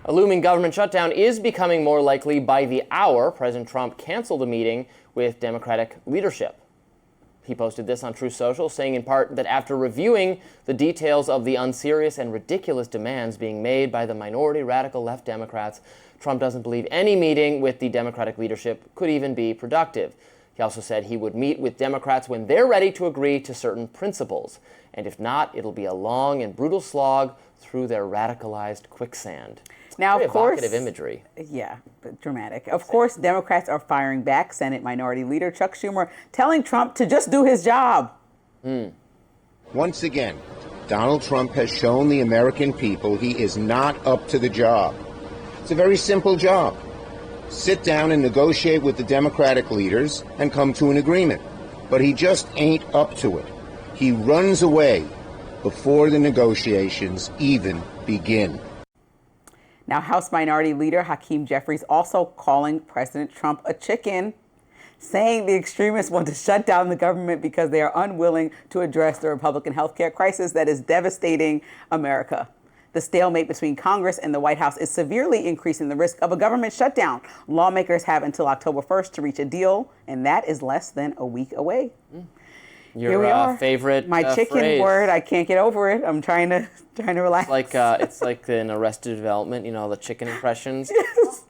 A looming government shutdown is becoming more likely by the hour. President Trump canceled a meeting with Democratic leadership. He posted this on Truth Social, saying in part that after reviewing the details of the unserious and ridiculous demands being made by the minority radical left Democrats, Trump doesn't believe any meeting with the Democratic leadership could even be productive. He also said he would meet with Democrats when they're ready to agree to certain principles. And if not, it'll be a long and brutal slog through their radicalized quicksand. Now, of course, evocative imagery. Yeah, dramatic. Of course, Democrats are firing back. Senate Minority Leader Chuck Schumer telling Trump to just do his job. Once again, Donald Trump has shown the American people he is not up to the job. It's a very simple job. Sit down and negotiate with the Democratic leaders and come to an agreement. But he just ain't up to it. He runs away before the negotiations even begin. Now, House Minority Leader Hakeem Jeffries also calling President Trump a chicken, saying the extremists want to shut down the government because they are unwilling to address the Republican health care crisis that is devastating America. The stalemate between Congress and the White House is severely increasing the risk of a government shutdown. Lawmakers have until October 1st to reach a deal, and that is less than a week away. Your favorite my chicken phrase. word. I can't get over it. I'm trying to relax. It's like in Arrested Development, you know, the chicken impressions. Yes.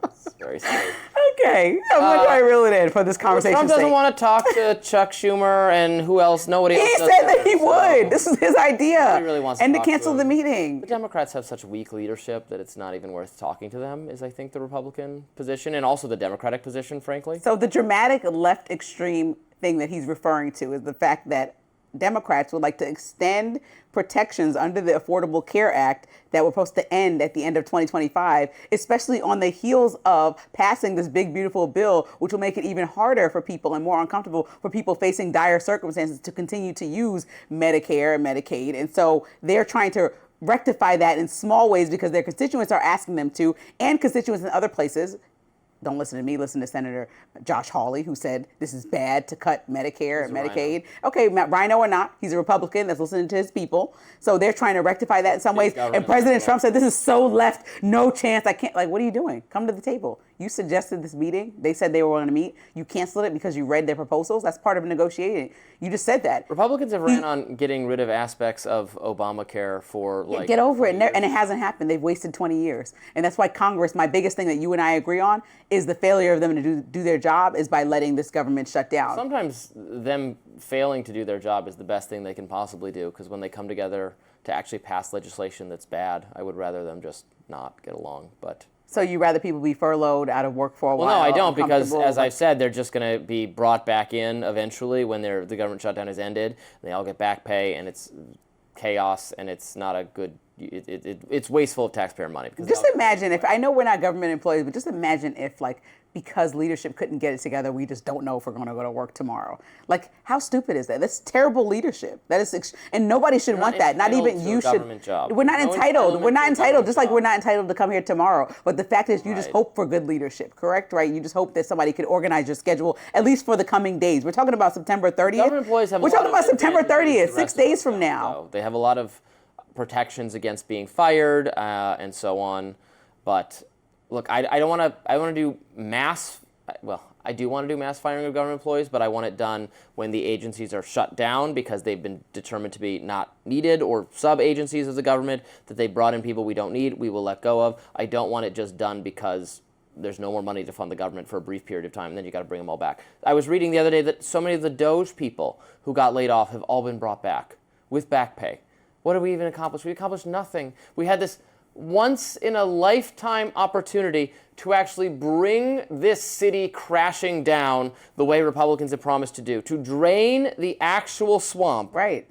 It's very silly. Okay, I'm going to try to reel it in for this conversation. Trump doesn't want to talk to Chuck Schumer and who else? Nobody else. He said that he would. This is his idea. He really wants and to to cancel the meeting. The Democrats have such weak leadership that it's not even worth talking to them, is I think the Republican position and also the Democratic position, frankly. So the dramatic left extreme thing that he's referring to is the fact that Democrats would like to extend protections under the Affordable Care Act that were supposed to end at the end of 2025, especially on the heels of passing this big, beautiful bill, which will make it even harder for people and more uncomfortable for people facing dire circumstances to continue to use Medicare and Medicaid. And so they're trying to rectify that in small ways because their constituents are asking them to, and constituents in other places. Don't listen to me, listen to Senator Josh Hawley, who said this is bad to cut Medicare and Medicaid. Okay, Rhino or not, he's a Republican that's listening to his people. So they're trying to rectify that in some ways. And President Trump said, this is so left, no chance, I can't, like, what are you doing? Come to the table. You suggested this meeting. They said they were going to meet. You canceled it because you read their proposals. That's part of negotiating. You just said that. Republicans have ran on getting rid of aspects of Obamacare for like... Get over it. And it hasn't happened. They've wasted 20 years. And that's why Congress, my biggest thing that you and I agree on, is the failure of them to do their job is by letting this government shut down. Sometimes them failing to do their job is the best thing they can possibly do, because when they come together to actually pass legislation that's bad, I would rather them just not get along. But... So you rather people be furloughed out of work for a while? Well, no, I don't, because as I've said, they're just going to be brought back in eventually when the government shutdown is ended. They all get back pay, and it's chaos, and it's not a good. It's wasteful of taxpayer money. Just imagine if, I know we're not government employees, but just imagine if, like, because leadership couldn't get it together, we just don't know if we're going to go to work tomorrow. Like, how stupid is that? That's terrible leadership. That is, and nobody should want that. Not even you should. Job. We're not entitled. We're not entitled. Just like we're not entitled to come here tomorrow. But the fact is, you just hope for good leadership, correct? Right? You just hope that somebody could organize your schedule at least for the coming days. We're talking about September 30th. Government employees have. We're talking about September 30th, 6 days from now. They have a lot of protections against being fired and so on. But look, I don't want to. I want to do mass. Well, I do want to do mass firing of government employees, but I want it done when the agencies are shut down because they've been determined to be not needed, or sub-agencies of the government that they brought in people we don't need, we will let go of. I don't want it just done because there's no more money to fund the government for a brief period of time, and then you got to bring them all back. I was reading the other day that so many of the Doge people who got laid off have all been brought back with back pay. What did we even accomplish? We accomplished nothing. We had this once-in-a-lifetime opportunity to actually bring this city crashing down the way Republicans have promised to do, to drain the actual swamp. Right.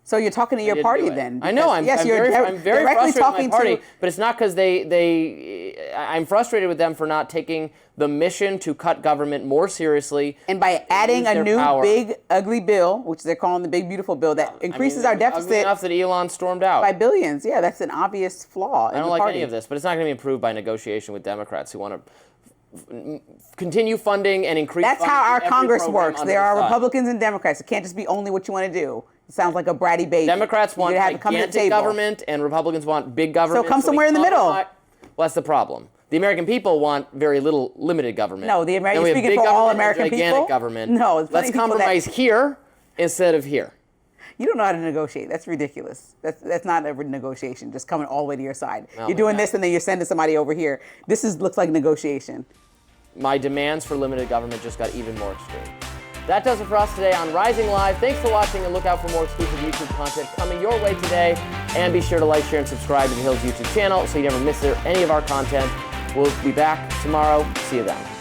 So you're talking to your party then? I know. I'm very frustrated with my party, but it's not because I'm frustrated with them for not taking the mission to cut government more seriously. And by adding a new big ugly bill, which they're calling the big beautiful bill, that increases our deficit. Ugly enough that Elon stormed out. By billions. Yeah, that's an obvious flaw in the party. I don't like any of this, but it's not going to be improved by negotiation with Democrats who want to continue funding and increase. That's how our every Congress program works. under There the are sun. Republicans and Democrats. It can't just be only what you want to do. It sounds like a bratty baby. Democrats want You have to come to the gigantic table. government, and Republicans want big government. So come we somewhere in the middle. Well, that's the problem. The American people want very little limited government. No, the American. Then we have Speaking big for all government and American gigantic people. government. No, it's plenty let's of people compromise that, here instead of here. You don't know how to negotiate. That's ridiculous. That's not a negotiation. Just coming all the way to your side. No, You're doing no. this and then you're sending somebody over here. This looks like negotiation. My demands for limited government just got even more extreme. That does it for us today on Rising Live. Thanks for watching, and look out for more exclusive YouTube content coming your way today. And be sure to like, share, and subscribe to the Hill's YouTube channel so you never miss any of our content. We'll be back tomorrow. See you then.